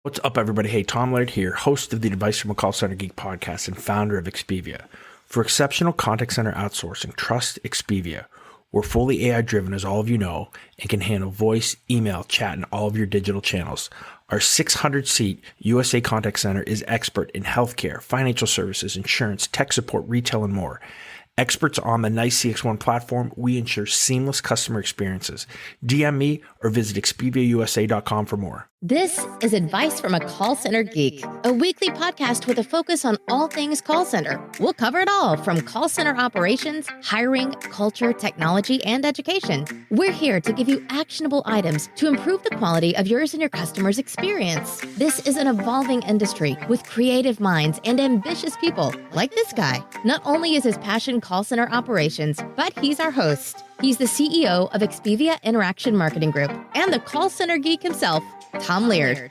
What's up, everybody? Hey, Tom Laird here, host of the Advice from a Call Center Geek podcast and founder of Expedia. For exceptional contact center outsourcing, trust Expedia. We're fully AI-driven, as all of you know, and can handle voice, email, chat, and all of your digital channels. Our 600-seat USA contact center is expert in healthcare, financial services, insurance, tech support, retail, and more. Experts on the NICE CX1 platform, we ensure seamless customer experiences. DM me or visit expediausa.com for more. This is Advice from a Call Center Geek, a weekly podcast with a focus on all things call center. We'll cover it all from call center operations, hiring, culture, technology, and education. We're here to give you actionable items to improve the quality of yours and your customers' experience. This is an evolving industry with creative minds and ambitious people like this guy. Not only is his passion call center operations, but he's our host. He's the CEO of Expedia Interaction Marketing Group and the call center geek himself, Tom Laird.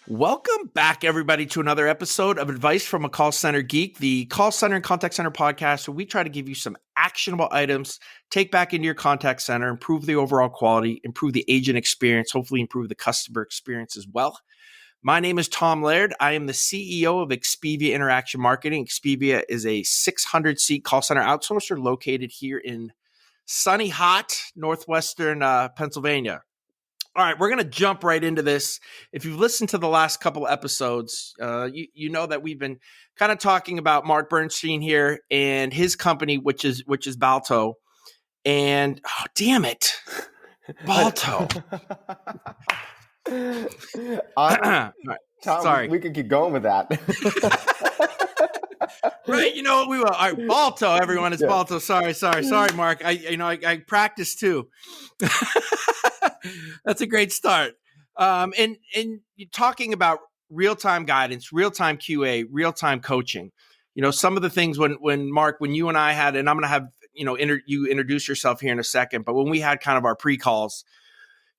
Welcome back, everybody, to another episode of Advice from a Call Center Geek, the call center and contact center podcast where we try to give you some actionable items, take back into your contact center, improve the overall quality, improve the agent experience, hopefully improve the customer experience as well. My name is Tom Laird. I am the CEO of Expedia Interaction Marketing. Expedia is a 600-seat call center outsourcer located here in sunny, hot, northwestern Pennsylvania. All right, we're going to jump right into this. If you've listened to the last couple episodes, you know that we've been kind of talking about Marc Bernstein here and his company, which is Balto. And, oh, damn it, Balto. Tom, Sorry. we could keep going with that. Right, you know what we will. All right, Balto, everyone. It's Balto. Sorry, Mark. I practiced too. That's a great start. And you're talking about real-time guidance, real-time QA, real-time coaching. You know, some of the things when Mark, when you and I had, and I'm going to have, you introduce yourself here in a second, but when we had kind of our pre-calls,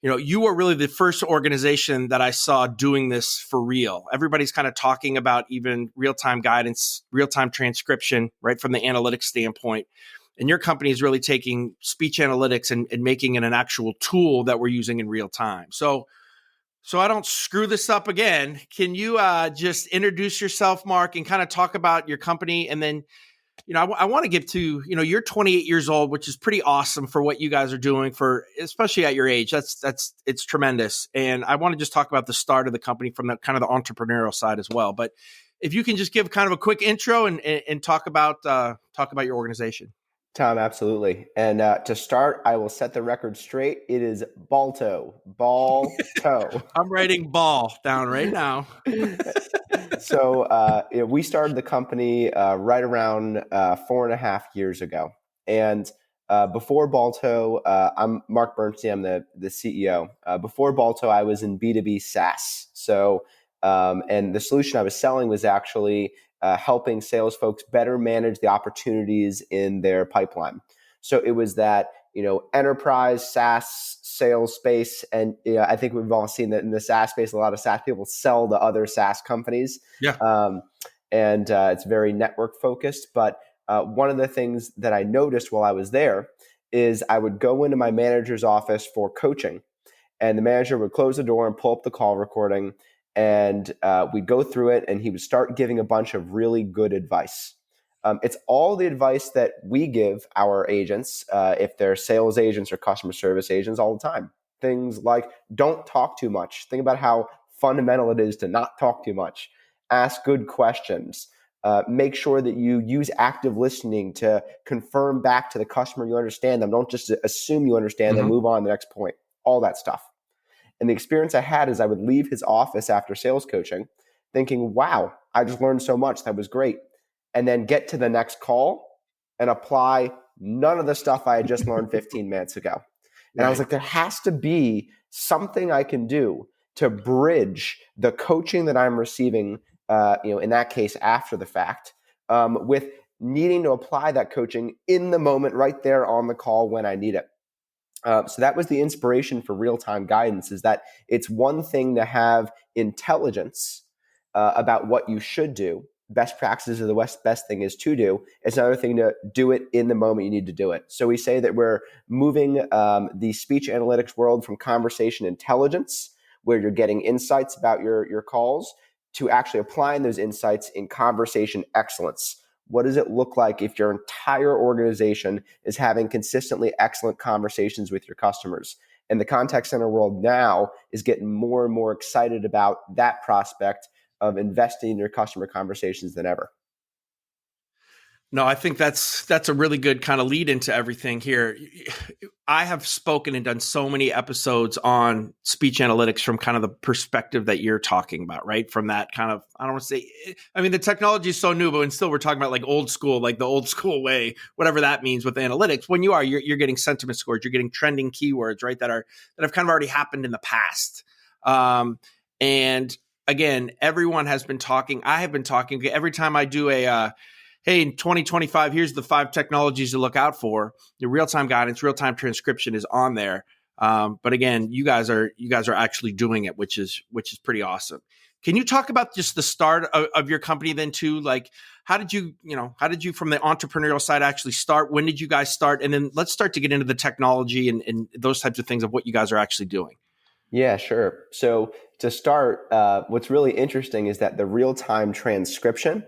you were really the first organization that I saw doing this for real. Everybody's kind of talking about even real-time guidance, real-time transcription, right, from the analytics standpoint. And your company is really taking speech analytics and making it an actual tool that we're using in real time. So I don't screw this up again. Can you just introduce yourself, Mark, and kind of talk about your company? And then, I want to give to, you're 28 years old, which is pretty awesome for what you guys are doing for, especially at your age. It's tremendous. And I want to just talk about the start of the company from the kind of the entrepreneurial side as well. But if you can just give kind of a quick intro and talk about your organization. Tom, absolutely. And to start, I will set the record straight. It is Balto. I'm writing ball down right now. So we started the company right around 4.5 years ago. And before Balto, I'm Marc Bernstein. I'm the CEO. Before Balto, I was in B2B SaaS. So, and the solution I was selling was actually helping sales folks better manage the opportunities in their pipeline. So it was that, enterprise SaaS sales space. And I think we've all seen that in the SaaS space, a lot of SaaS people sell to other SaaS companies. Yeah. And it's very network focused. But one of the things that I noticed while I was there is I would go into my manager's office for coaching, and the manager would close the door and pull up the call recording, and we'd go through it, and he would start giving a bunch of really good advice. It's all the advice that we give our agents, if they're sales agents or customer service agents, all the time. Things like don't talk too much. Think about how fundamental it is to not talk too much. Ask good questions. Make sure that you use active listening to confirm back to the customer you understand them. Don't just assume you understand them, move on to the next point. All that stuff. And the experience I had is I would leave his office after sales coaching thinking, wow, I just learned so much. That was great. And then get to the next call and apply none of the stuff I had just learned 15 minutes ago. And I was like, there has to be something I can do to bridge the coaching that I'm receiving, in that case, after the fact, with needing to apply that coaching in the moment right there on the call when I need it. So that was the inspiration for real-time guidance, is that it's one thing to have intelligence about what you should do. best practices are the best thing is to do. It's another thing to do it in the moment you need to do it. So we say that we're moving the speech analytics world from conversation intelligence, where you're getting insights about your calls, to actually applying those insights in conversation excellence. What does it look like if your entire organization is having consistently excellent conversations with your customers? And the contact center world now is getting more and more excited about that prospect of investing in your customer conversations than ever. No, I think that's a really good kind of lead into everything here. I have spoken and done so many episodes on speech analytics from kind of the perspective that you're talking about, right? From that kind of, I don't want to say, I mean, the technology is so new, but still we're talking about like old school, like the old school way, whatever that means with analytics. When you're getting sentiment scores, you're getting trending keywords, right? That have kind of already happened in the past. And again, everyone has been talking. I have been talking every time I do hey, in 2025, here's the 5 technologies to look out for. The real-time guidance, real-time transcription is on there. But again, you guys are actually doing it, which is pretty awesome. Can you talk about just the start of your company then too? Like, how did you from the entrepreneurial side actually start? When did you guys start? And then let's start to get into the technology and those types of things of what you guys are actually doing. Yeah, sure. So to start, what's really interesting is that the real-time transcription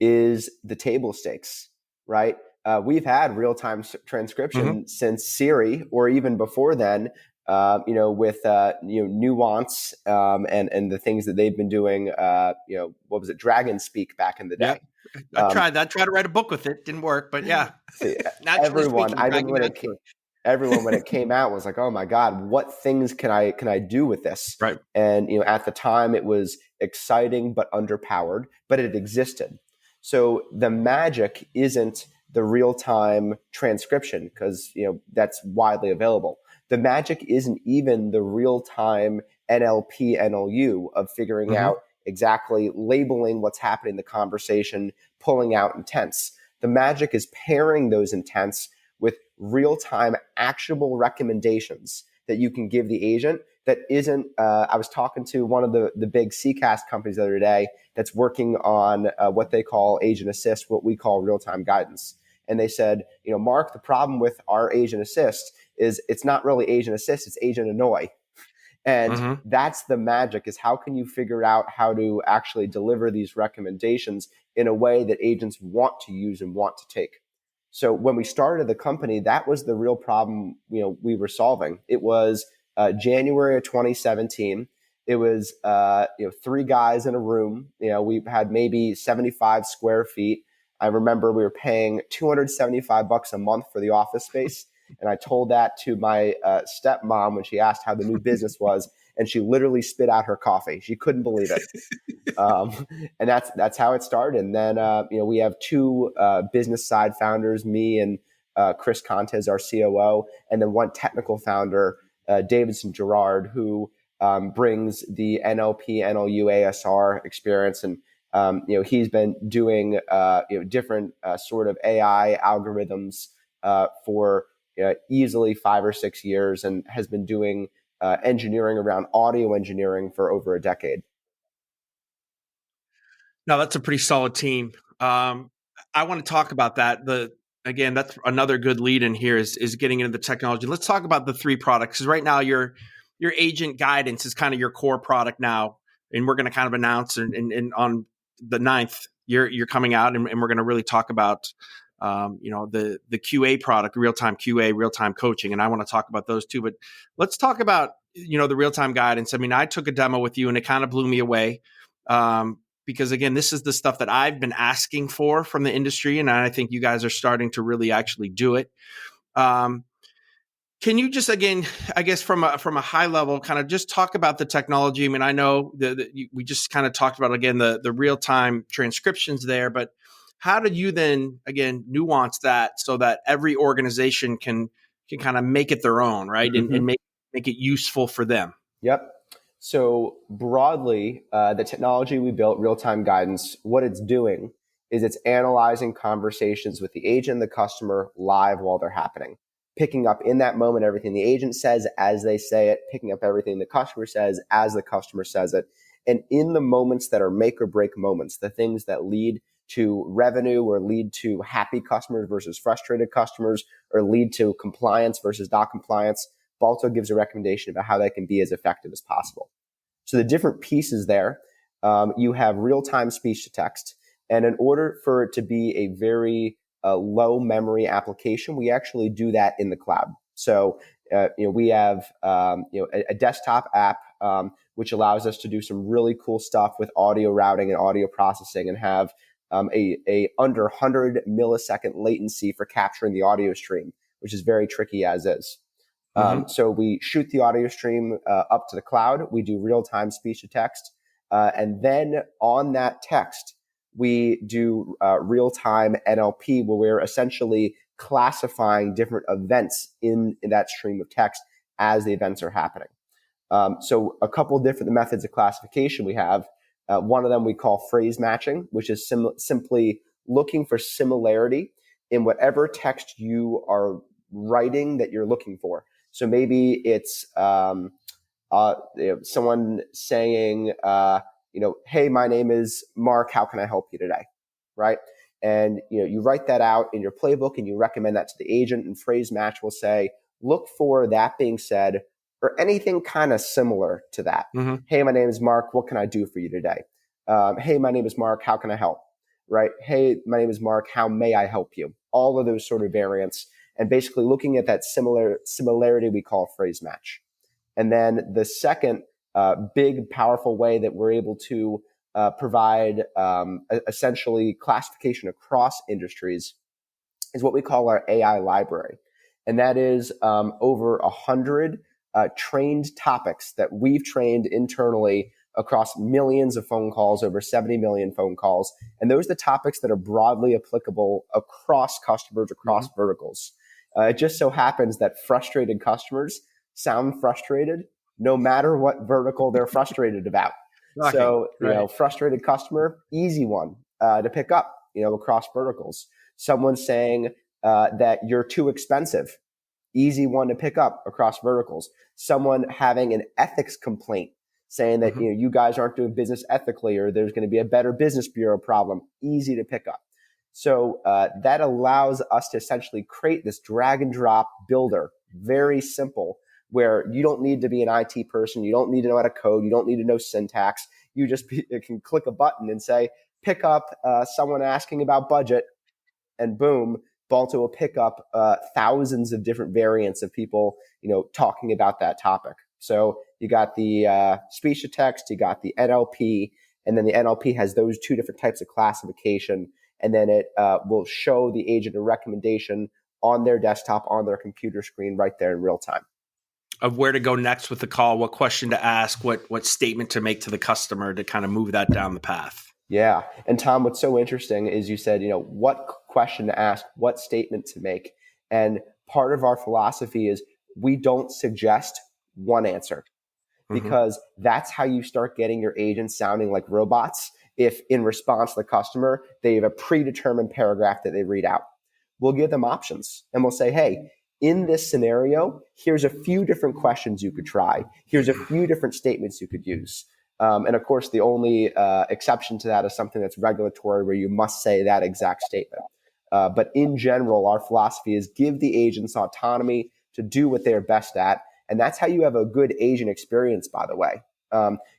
is the table stakes, right? We've had real-time transcription since Siri, or even before then, with Nuance and the things that they've been doing. What was it, Dragon Speak back in the day? Yep. I tried that. Tried to write a book with it. Didn't work, but yeah. See, Naturally speaking, I remember everyone when it came out was like, oh my God, what things can I do with this? Right. And at the time it was exciting but underpowered, but it existed. So the magic isn't the real-time transcription, because that's widely available. The magic isn't even the real-time NLP, NLU of figuring out exactly labeling what's happening in the conversation, pulling out intents. The magic is pairing those intents with real-time actionable recommendations that you can give the agent that isn't, I was talking to one of the big CCAS companies the other day that's working on what they call agent assist, what we call real-time guidance. And they said, Mark, the problem with our agent assist is it's not really agent assist, it's agent annoy. And that's the magic, is how can you figure out how to actually deliver these recommendations in a way that agents want to use and want to take. So when we started the company, that was the real problem we were solving. It was January of 2017. It was 3 guys in a room. We had maybe 75 square feet. I remember we were paying $275 a month for the office space. And I told that to my stepmom when she asked how the new business was, and she literally spit out her coffee. She couldn't believe it. And that's how it started. And then we have 2 business side founders, me and Chris Contes, our COO, and then one technical founder, Davidson Gerard, who brings the NLP, NLU, ASR experience. And he's been doing different sort of AI algorithms for easily 5 or 6 years, and has been doing engineering around audio engineering for over a decade. No, that's a pretty solid team. I want to talk about that. Again, that's another good lead in here is getting into the technology. Let's talk about the 3 products, because right now your agent guidance is kind of your core product now, and we're going to kind of announce and on the 9th you're coming out, and we're going to really talk about the QA product, real-time QA, real-time coaching, and I want to talk about those too. But let's talk about the real-time guidance. I mean, I took a demo with you, and it kind of blew me away. Because again, this is the stuff that I've been asking for from the industry, and I think you guys are starting to really actually do it. Can you just, again, I guess from a high level, kind of just talk about the technology? I mean, I know we just kind of talked about, again, the real time transcriptions there, but how did you then, again, nuance that so that every organization can kind of make it their own, right, and make it useful for them? Yep. So broadly, the technology we built, real-time guidance, what it's doing is it's analyzing conversations with the agent and the customer live while they're happening, picking up in that moment everything the agent says as they say it, picking up everything the customer says as the customer says it, And in the moments that are make or break moments, the things that lead to revenue or lead to happy customers versus frustrated customers or lead to compliance versus not compliance, Balto gives a recommendation about how that can be as effective as possible. So the different pieces there, you have real-time speech to text. And in order for it to be a very low memory application, we actually do that in the cloud. So, we have, a desktop app, which allows us to do some really cool stuff with audio routing and audio processing and have a under 100 millisecond latency for capturing the audio stream, which is very tricky as is. So we shoot the audio stream up to the cloud. We do real-time speech to text. And then on that text, we do real-time NLP, where we're essentially classifying different events in that stream of text as the events are happening. So a couple different methods of classification we have. One of them we call phrase matching, which is simply looking for similarity in whatever text you are writing that you're looking for. So maybe it's someone saying, hey, my name is Mark. How can I help you today? Right? And you write that out in your playbook and you recommend that to the agent, and phrase match will say, look for that being said or anything kind of similar to that. Hey, my name is Mark. What can I do for you today? Hey, my name is Mark. How can I help? Right? Hey, my name is Mark. How may I help you? All of those sort of variants. And basically looking at that similarity we call phrase match. And then the second big, powerful way that we're able to provide essentially classification across industries is what we call our AI library. And that is over 100 trained topics that we've trained internally across millions of phone calls, over 70 million phone calls. And those are the topics that are broadly applicable across customers, across verticals. It just so happens that frustrated customers sound frustrated no matter what vertical they're frustrated about. Shocking. So, frustrated customer, easy one to pick up, across verticals. Someone saying that you're too expensive, easy one to pick up across verticals. Someone having an ethics complaint saying that, you guys aren't doing business ethically, or there's going to be a Better Business Bureau problem, easy to pick up. So that allows us to essentially create this drag and drop builder, very simple, where you don't need to be an IT person. You don't need to know how to code. You don't need to know syntax. You just can click a button and say, pick up someone asking about budget, and boom, Balto will pick up thousands of different variants of people, talking about that topic. So you got the speech to text, you got the NLP, and then the NLP has those two different types of classification. And then it will show the agent a recommendation on their desktop, on their computer screen right there in real time. Of where to go next with the call, what question to ask, what statement to make to the customer to kind of move that down the path. Yeah. And Tom, what's so interesting is you said, what question to ask, what statement to make. And part of our philosophy is we don't suggest one answer, because that's how you start getting your agents sounding like robots. If in response to the customer, they have a predetermined paragraph that they read out. We'll give them options and we'll say, hey, in this scenario, here's a few different questions you could try. Here's a few different statements you could use. And of course, the only exception to that is something that's regulatory, where you must say that exact statement. But in general, our philosophy is give the agents autonomy to do what they're best at. And that's how you have a good agent experience, by the way.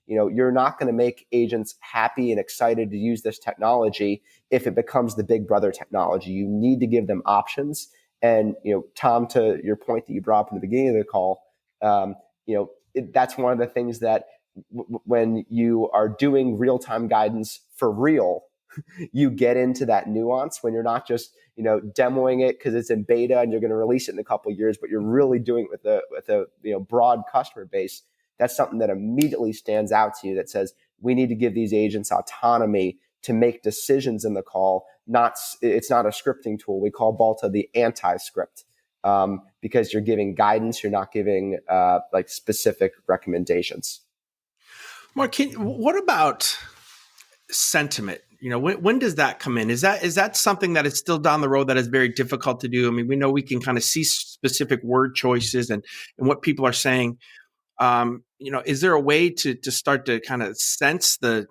You're not going to make agents happy and excited to use this technology if it becomes the big brother technology. You need to give them options. And, Tom, to your point that you brought up in the beginning of the call, that's one of the things that when you are doing real-time guidance for real, you get into that nuance when you're not just, demoing it because it's in beta and you're going to release it in a couple of years, but you're really doing it with a broad customer base. That's something that immediately stands out to you that says, we need to give these agents autonomy to make decisions in the call. It's not a scripting tool. We call Balto the anti-script, because you're giving guidance. You're not giving specific recommendations. Mark, what about sentiment? When does that come in? Is that something that is still down the road that is very difficult to do? I mean, we know we can kind of see specific word choices and what people are saying. Is there a way to start to kind of sense the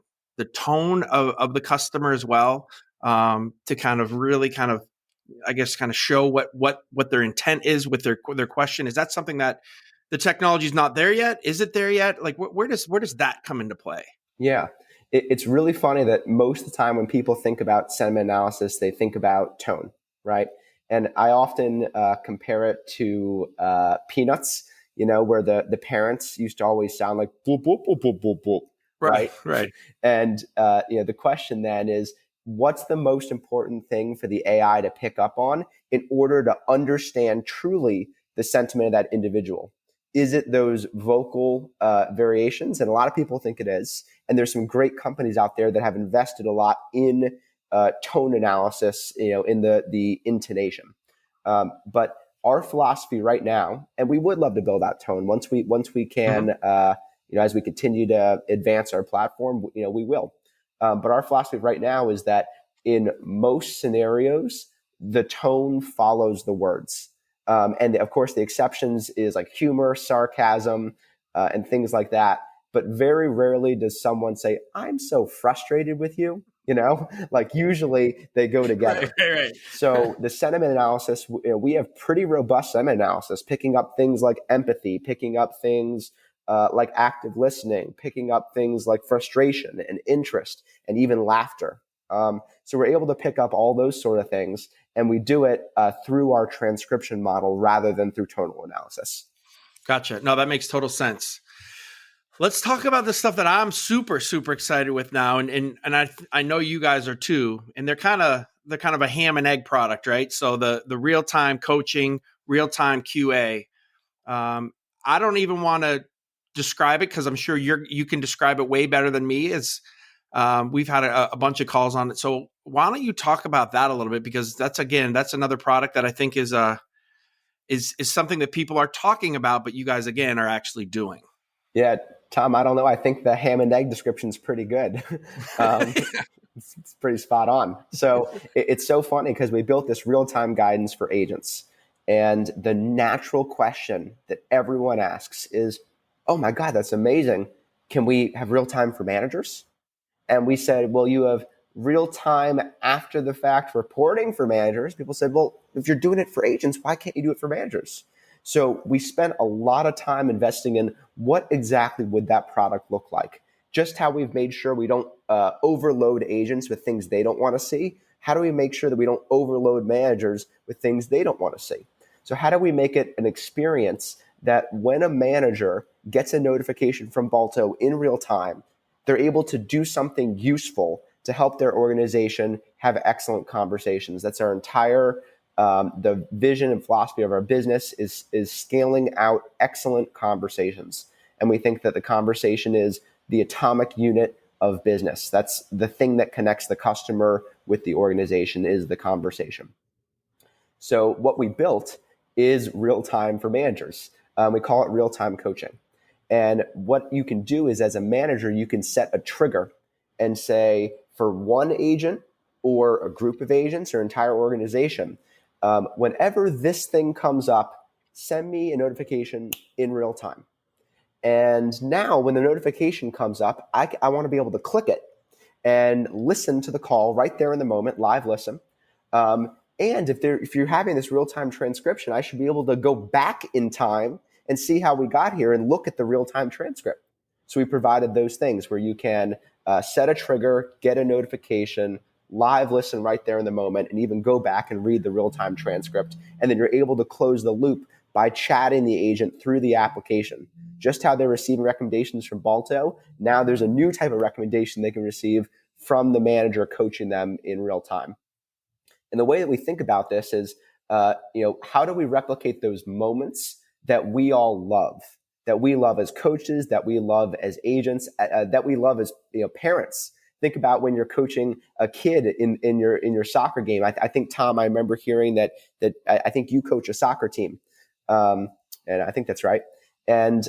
tone of the customer as well, to kind of really kind of, I guess, kind of show what their intent is with their question? Is that something that the technology is not there yet? Is it there yet? Like, where does that come into play? Yeah. It's really funny that most of the time when people think about sentiment analysis, they think about tone, right? And I often compare it to Peanuts, where the parents used to always sound like boop, boop, boop, boop, boop, boop, Right, right? right. And the question then is, what's the most important thing for the AI to pick up on in order to understand truly the sentiment of that individual? Is it those vocal variations? And a lot of people think it is. And there's some great companies out there that have invested a lot in tone analysis, in the intonation. But our philosophy right now, and we would love to build out tone once we can, as we continue to advance our platform, we will. But our philosophy right now is that in most scenarios, the tone follows the words. And of course, the exceptions is like humor, sarcasm, and things like that. But very rarely does someone say, "I'm so frustrated with you." Like usually they go together. Right. So the sentiment analysis, we have pretty robust sentiment analysis, picking up things like empathy, picking up things like active listening, picking up things like frustration and interest, and even laughter. So we're able to pick up all those sort of things, and we do it through our transcription model rather than through tonal analysis. Gotcha. No, that makes total sense. Let's talk about the stuff that I'm super, super excited with now, and I know you guys are too. And they're kind of a ham and egg product, right? So the real time coaching, real time QA. I don't even want to describe it because I'm sure you can describe it way better than me. As we've had a bunch of calls on it. So why don't you talk about that a little bit? Because that's another product that I think is something that people are talking about, but you guys again are actually doing. Yeah, Tom, I don't know. I think the ham and egg description is pretty good. It's pretty spot on. So it's so funny because we built this real-time guidance for agents. And the natural question that everyone asks is, "Oh my God, that's amazing. Can we have real-time for managers?" And we said, "Well, you have real-time after the fact reporting for managers." People said, "Well, if you're doing it for agents, why can't you do it for managers?" So we spent a lot of time investing in what exactly would that product look like. Just how we've made sure we don't overload agents with things they don't want to see. How do we make sure that we don't overload managers with things they don't want to see? So how do we make it an experience that when a manager gets a notification from Balto in real time, they're able to do something useful to help their organization have excellent conversations? That's our entire the vision and philosophy of our business is scaling out excellent conversations. And we think that the conversation is the atomic unit of business. That's the thing that connects the customer with the organization, is the conversation. So what we built is real time for managers. We call it real time coaching. And what you can do is, as a manager, you can set a trigger and say, for one agent or a group of agents or entire organization, whenever this thing comes up, send me a notification in real time. And now when the notification comes up, I want to be able to click it and listen to the call right there in the moment, live listen. And if you're having this real-time transcription, I should be able to go back in time and see how we got here and look at the real-time transcript. So we provided those things where you can set a trigger, get a notification, live listen right there in the moment, and even go back and read the real-time transcript. And then you're able to close the loop by chatting the agent through the application. Just how they're receiving recommendations from Balto, now there's a new type of recommendation they can receive from the manager coaching them in real time. And the way that we think about this is, how do we replicate those moments that we all love, that we love as coaches, that we love as agents, that we love as parents? Think about when you're coaching a kid in your soccer game. I think, Tom, I remember hearing that I think you coach a soccer team, and I think that's right. And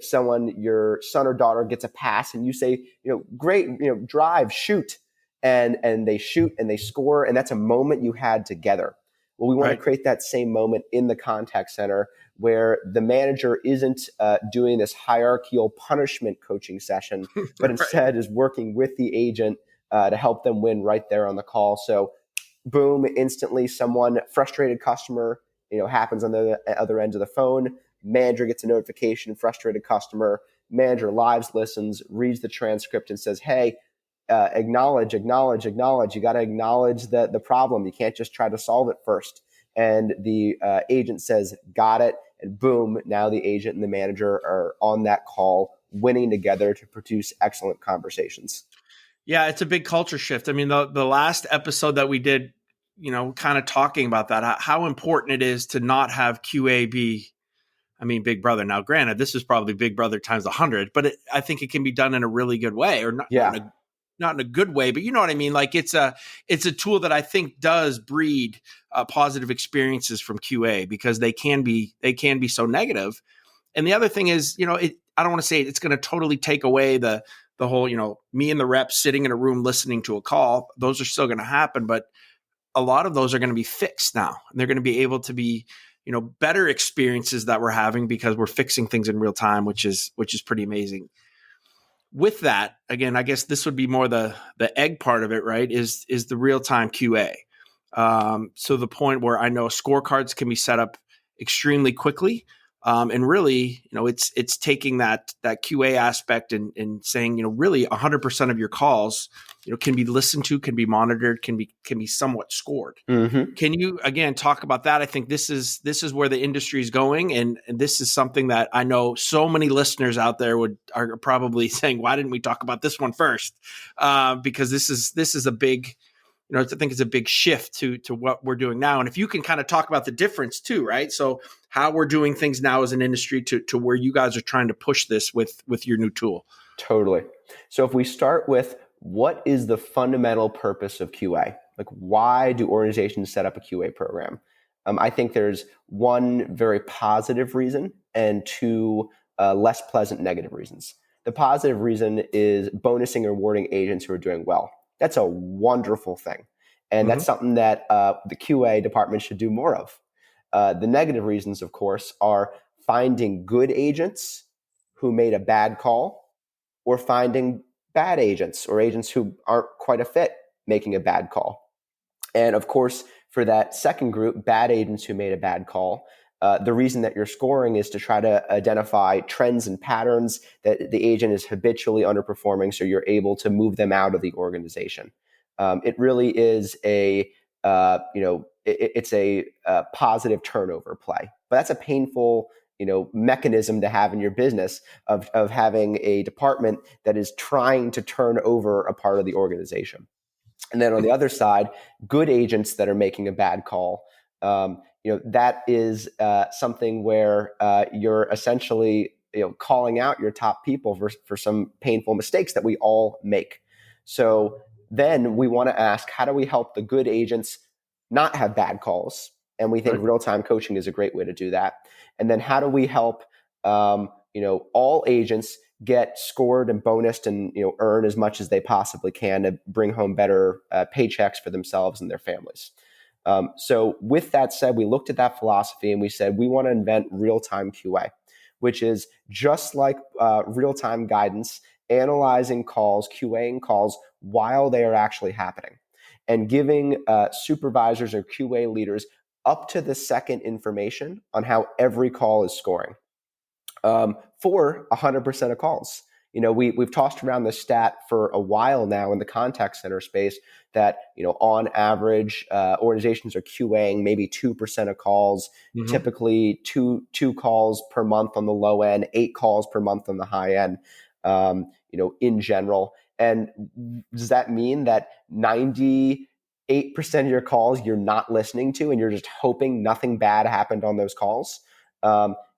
someone, your son or daughter, gets a pass, and you say, great, drive, shoot, and they shoot and they score, and that's a moment you had together. Well, we want to Right. create that same moment in the contact center where the manager isn't doing this hierarchical punishment coaching session, but Right. instead is working with the agent to help them win right there on the call. So boom, instantly someone, frustrated customer, happens on the other end of the phone. Manager gets a notification, frustrated customer. Manager lives, listens, reads the transcript and says, hey, acknowledge. You got to acknowledge the problem. You can't just try to solve it first. And the agent says, got it. And boom, now the agent and the manager are on that call, winning together to produce excellent conversations. Yeah, it's a big culture shift. I mean, the last episode that we did, kind of talking about that, how important it is to not have QA be, Big Brother. Now, granted, this is probably Big Brother times 100, but I think it can be done in a really good way, or Yeah, not in a good way, but you know what I mean? Like it's a tool that I think does breed positive experiences from QA, because they can be so negative. And the other thing is, I don't want to say it's going to totally take away the whole, me and the rep sitting in a room listening to a call. Those are still going to happen, but a lot of those are going to be fixed now, and they're going to be able to be, better experiences that we're having because we're fixing things in real time, which is pretty amazing. With that, again, I guess this would be more the egg part of it, right? Is the real time QA. So the point where I know scorecards can be set up extremely quickly. And really, it's taking that QA aspect and saying, really 100% of your calls, can be listened to, can be monitored, can be somewhat scored. Mm-hmm. Can you again talk about that? I think this is where the industry is going, and this is something that I know so many listeners out there are probably saying, "Why didn't we talk about this one first?" Because this is a big, I think it's a big shift to what we're doing now. And if you can kind of talk about the difference too, right? So how we're doing things now as an industry to where you guys are trying to push this with your new tool. Totally. So if we start with what is the fundamental purpose of QA? Like, why do organizations set up a QA program? I think there's one very positive reason and two less pleasant negative reasons. The positive reason is bonusing and rewarding agents who are doing well. That's a wonderful thing. And that's something that the QA department should do more of. The negative reasons, of course, are finding good agents who made a bad call, or finding bad agents or agents who aren't quite a fit making a bad call. And of course, for that second group, bad agents who made a bad call, the reason that you're scoring is to try to identify trends and patterns that the agent is habitually underperforming, so you're able to move them out of the organization. It really is it's a positive turnover play, but that's a painful mechanism to have in your business of having a department that is trying to turn over a part of the organization. And then on the other side, good agents that are making a bad call, that is something where you're essentially calling out your top people for some painful mistakes that we all make. So then we want to ask, how do we help the good agents not have bad calls? And we think real-time coaching is a great way to do that. And then how do we help all agents get scored and bonused and earn as much as they possibly can to bring home better paychecks for themselves and their families? So with that said, we looked at that philosophy and we said we want to invent real-time QA, which is just like real-time guidance, analyzing calls, QAing calls while they are actually happening, and giving supervisors or QA leaders up to the second information on how every call is scoring for 100% of calls. We've tossed around the stat for a while now in the contact center space that, on average, organizations are QAing maybe 2% of calls, typically two calls per month on the low end, 8 calls per month on the high end, in general. And does that mean that 98% of your calls you're not listening to and you're just hoping nothing bad happened on those calls?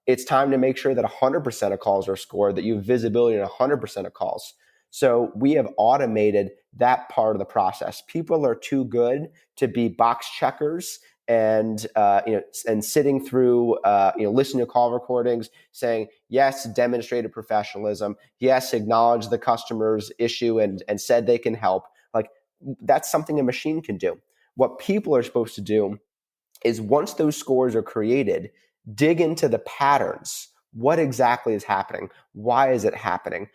It's time to make sure that 100% of calls are scored, that you have visibility on 100% of calls. So we have automated that part of the process. People are too good to be box checkers and sitting through listening to call recordings, saying yes, demonstrated professionalism, yes, acknowledge the customer's issue and said they can help. Like, that's something a machine can do. What people are supposed to do is once those scores are created, dig into the patterns. What exactly is happening? Why is it happening?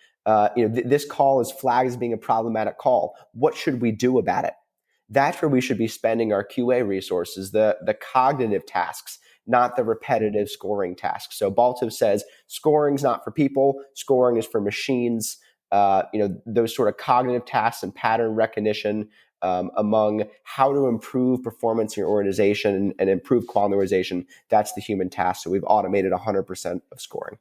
This call is flagged as being a problematic call. What should we do about it? That's where we should be spending our QA resources, the cognitive tasks, not the repetitive scoring tasks. So Balto says scoring's not for people, scoring is for machines. Those sort of cognitive tasks and pattern recognition among how to improve performance in your organization and improve quality organization, that's the human task. So we've automated 100% of scoring.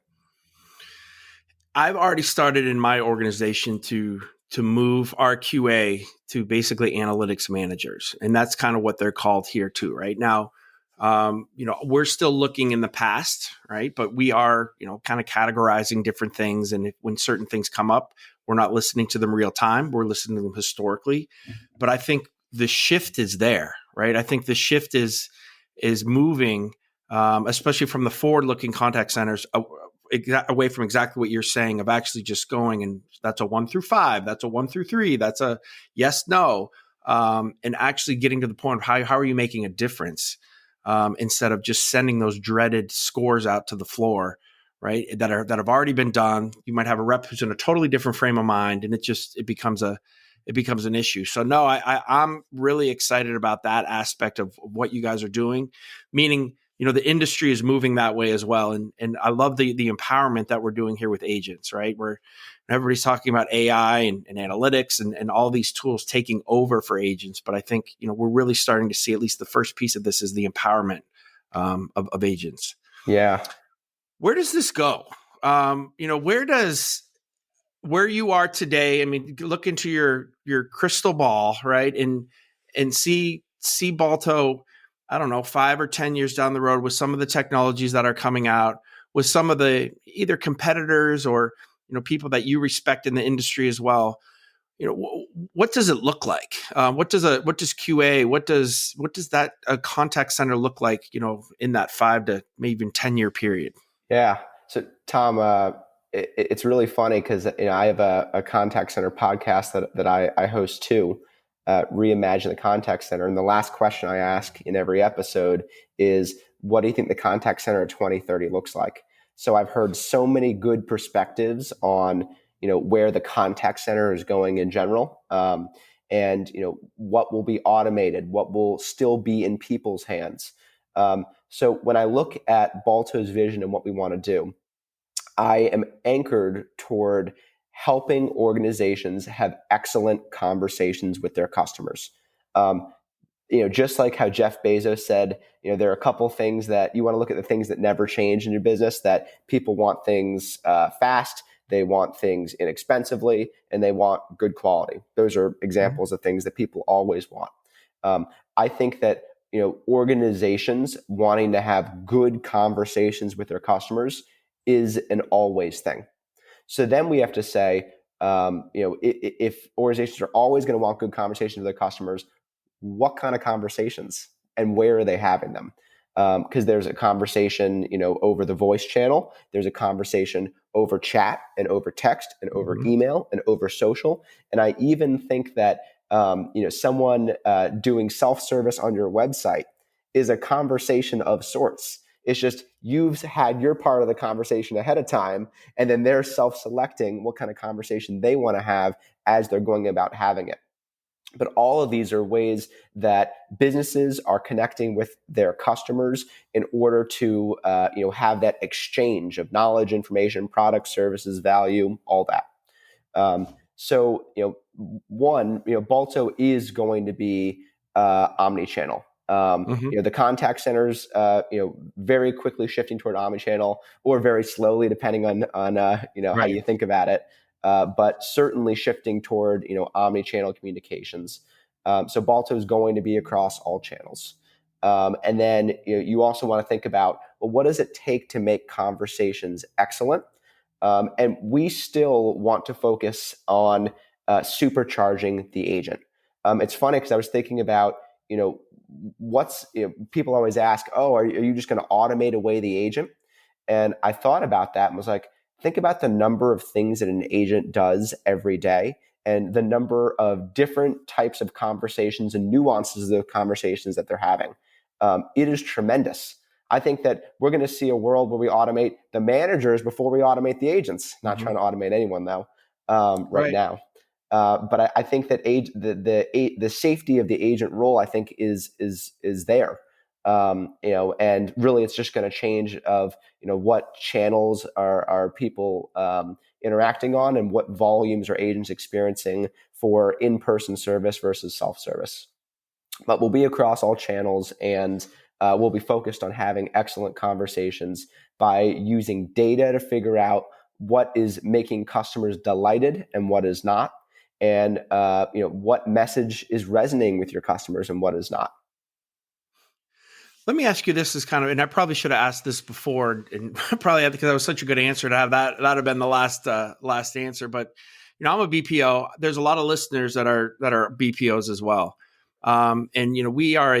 I've already started in my organization to move our QA to basically analytics managers, and that's kind of what they're called here too. Right now, we're still looking in the past, right? But we are, kind of categorizing different things, and when certain things come up, we're not listening to them real time. We're listening to them historically. But I think the shift is there, right? I think the shift is moving, especially from the forward-looking contact centers, away from exactly what you're saying of actually just going and that's a 1 through 5, that's a 1 through 3, that's a yes, no, and actually getting to the point of how are you making a difference instead of just sending those dreaded scores out to the floor, right? That have already been done. You might have a rep who's in a totally different frame of mind, and it becomes an issue. So no, I'm really excited about that aspect of what you guys are doing, meaning the industry is moving that way as well. And I love the empowerment that we're doing here with agents, right? Where everybody's talking about AI and analytics and all these tools taking over for agents. But I think, we're really starting to see at least the first piece of this is the empowerment of agents. Yeah. Where does this go? Where you are today, I mean, look into your crystal ball, right? And see Balto, I don't know, 5 or 10 years down the road with some of the technologies that are coming out, with some of the either competitors or, people that you respect in the industry as well. What does it look like? What does QA, what does that a contact center look like, in that 5 to maybe even 10-year period? Yeah. So Tom, it's really funny because I have a contact center podcast that I host too, Reimagine the Contact Center. And the last question I ask in every episode is, what do you think the contact center of 2030 looks like? So I've heard so many good perspectives on where the contact center is going in general, and what will be automated, what will still be in people's hands. So when I look at Balto's vision and what we want to do, I am anchored toward helping organizations have excellent conversations with their customers. Just like how Jeff Bezos said, there are a couple things that you want to look at, the things that never change in your business, that people want things fast, they want things inexpensively, and they want good quality. Those are examples of things that people always want. I think that organizations wanting to have good conversations with their customers is an always thing. So then we have to say, if organizations are always going to want good conversations with their customers, what kind of conversations and where are they having them? Because there's a conversation, over the voice channel. There's a conversation over chat and over text and over email and over social. And I even think that someone doing self-service on your website is a conversation of sorts. It's just you've had your part of the conversation ahead of time, and then they're self-selecting what kind of conversation they want to have as they're going about having it. But all of these are ways that businesses are connecting with their customers in order to have that exchange of knowledge, information, products, services, value, all that. Balto is going to be omni-channel. The contact centers, very quickly shifting toward omni-channel, or very slowly, depending on right. How you think about it. But certainly shifting toward omni-channel communications. So Balto is going to be across all channels. And then you also want to think about, well, what does it take to make conversations excellent? And we still want to focus on supercharging the agent. It's funny because I was thinking about people always ask, oh, are you just going to automate away the agent? And I thought about that and was like, think about the number of things that an agent does every day and the number of different types of conversations and nuances of the conversations that they're having. it is tremendous. I think that we're going to see a world where we automate the managers before we automate the agents. Not trying to automate anyone though, right now. But I think that the safety of the agent role, I think, is there. And really, it's just going to change of what channels are people interacting on, and what volumes are agents experiencing for in-person service versus self-service. But we'll be across all channels, and we'll be focused on having excellent conversations by using data to figure out what is making customers delighted and what is not, and what message is resonating with your customers and what is not. Let me ask you this as kind of, and I probably should have asked this before, and probably had, because that was such a good answer to have that have been the last answer. But I'm a BPO. There's a lot of listeners that are BPOs as well, and we are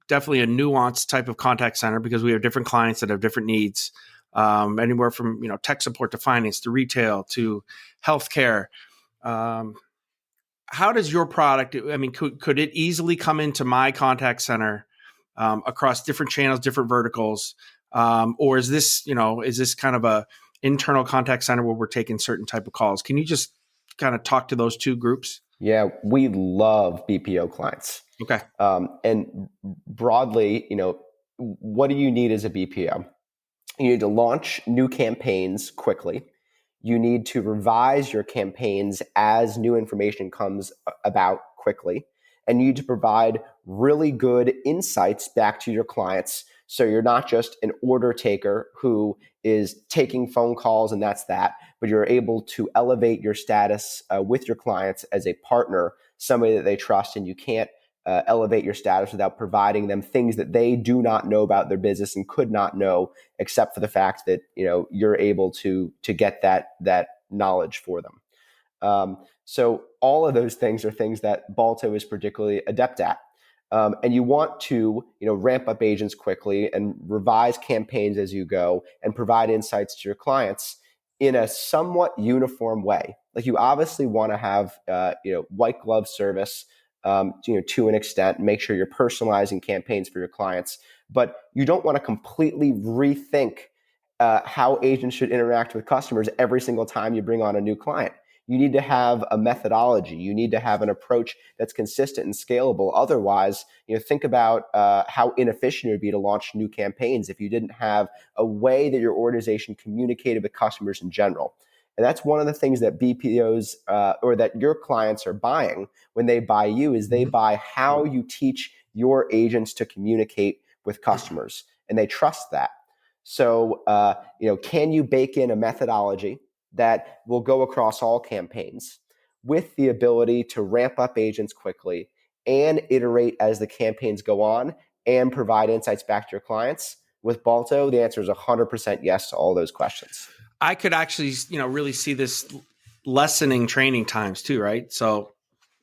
definitely a nuanced type of contact center because we have different clients that have different needs, anywhere from tech support to finance to retail to healthcare. How does your product? I mean, could it easily come into my contact center across different channels, different verticals, or is this kind of a internal contact center where we're taking certain type of calls? Can you just kind of talk to those two groups? Yeah, we love BPO clients. Okay. And broadly, what do you need as a BPO? You need to launch new campaigns quickly. You need to revise your campaigns as new information comes about quickly. And you need to provide really good insights back to your clients. So you're not just an order taker who is taking phone calls and that's that, but you're able to elevate your status with your clients as a partner, somebody that they trust, and you can't elevate your status without providing them things that they do not know about their business and could not know, except for the fact that you're able to get that knowledge for them. So all of those things are things that Balto is particularly adept at. And you want to ramp up agents quickly and revise campaigns as you go and provide insights to your clients in a somewhat uniform way. Like, you obviously want to have white glove service to an extent, make sure you're personalizing campaigns for your clients, but you don't want to completely rethink how agents should interact with customers every single time you bring on a new client. You need to have a methodology. You need to have an approach that's consistent and scalable. Otherwise, think about how inefficient it would be to launch new campaigns if you didn't have a way that your organization communicated with customers in general. And that's one of the things that BPOs or that your clients are buying when they buy you, is they buy how you teach your agents to communicate with customers, and they trust that. So, can you bake in a methodology that will go across all campaigns with the ability to ramp up agents quickly and iterate as the campaigns go on and provide insights back to your clients? With Balto, the answer is 100% yes to all those questions. I could actually, really see this lessening training times too, right? So,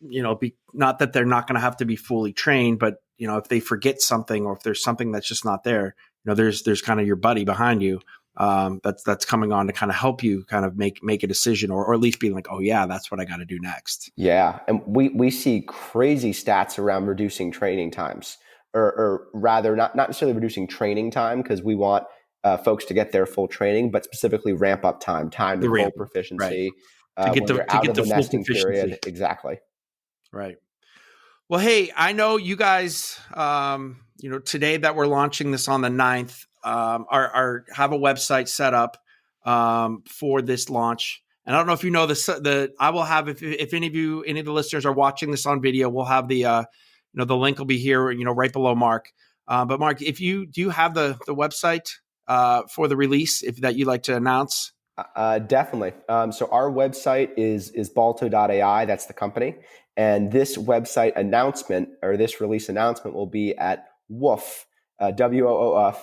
not that they're not going to have to be fully trained, but if they forget something, or if there's something that's just not there, there's kind of your buddy behind you that's coming on to kind of help you kind of make a decision, or at least be like, oh yeah, that's what I got to do next. Yeah, and we see crazy stats around reducing training times, or rather, not necessarily reducing training time, because we want folks to get their full training, but specifically ramp up time to full proficiency, right. To get out of the full nesting proficiency period. Exactly. Right. Well, hey, I know you guys, today that we're launching this on the 9th, have a website set up for this launch. And I don't know if you know I will have, if any of the listeners are watching this on video, we'll have the link will be here, right below Mark. But Mark, do you have the website for the release that you'd like to announce? Definitely. So our website is balto.ai. That's the company. And this website announcement, or this release announcement, will be at woof, WOOF,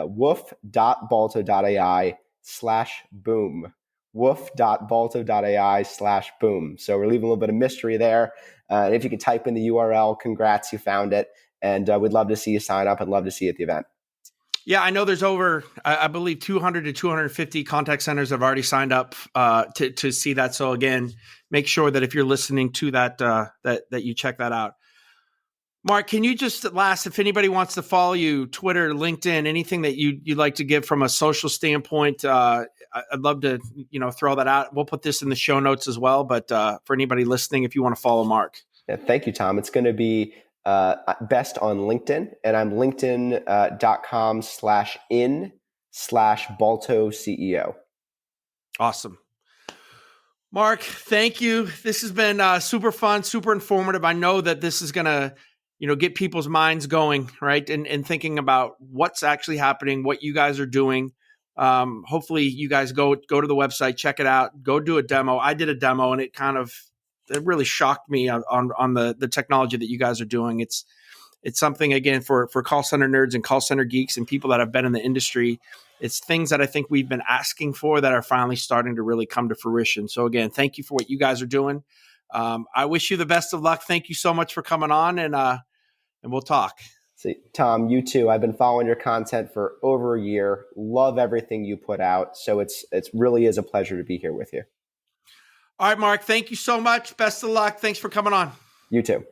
woof.balto.ai/boom. Woof.balto.ai/boom. So we're leaving a little bit of mystery there. And if you can type in the URL, congrats, you found it. And we'd love to see you sign up and love to see you at the event. Yeah, I know there's over, I believe, 200 to 250 contact centers have already signed up to see that. So again, make sure that if you're listening to that, that you check that out. Mark, can you just if anybody wants to follow you, Twitter, LinkedIn, anything that you'd like to give from a social standpoint, I'd love to, throw that out. We'll put this in the show notes as well. But for anybody listening, if you want to follow Mark. Yeah, thank you, Tom. It's going to be best on LinkedIn, and I'm linkedin.com/in/Balto CEO. Awesome. Mark, thank you. This has been super fun, super informative. I know that this is going to, get people's minds going, right? And thinking about what's actually happening, what you guys are doing. Hopefully you guys go to the website, check it out, go do a demo. I did a demo and it really shocked me on the technology that you guys are doing. It's something, again, for call center nerds and call center geeks and people that have been in the industry. It's things that I think we've been asking for that are finally starting to really come to fruition. So again, thank you for what you guys are doing. I wish you the best of luck. Thank you so much for coming on, and we'll talk. See, Tom, you too. I've been following your content for over a year. Love everything you put out. So it's really is a pleasure to be here with you. All right, Mark, thank you so much. Best of luck. Thanks for coming on. You too.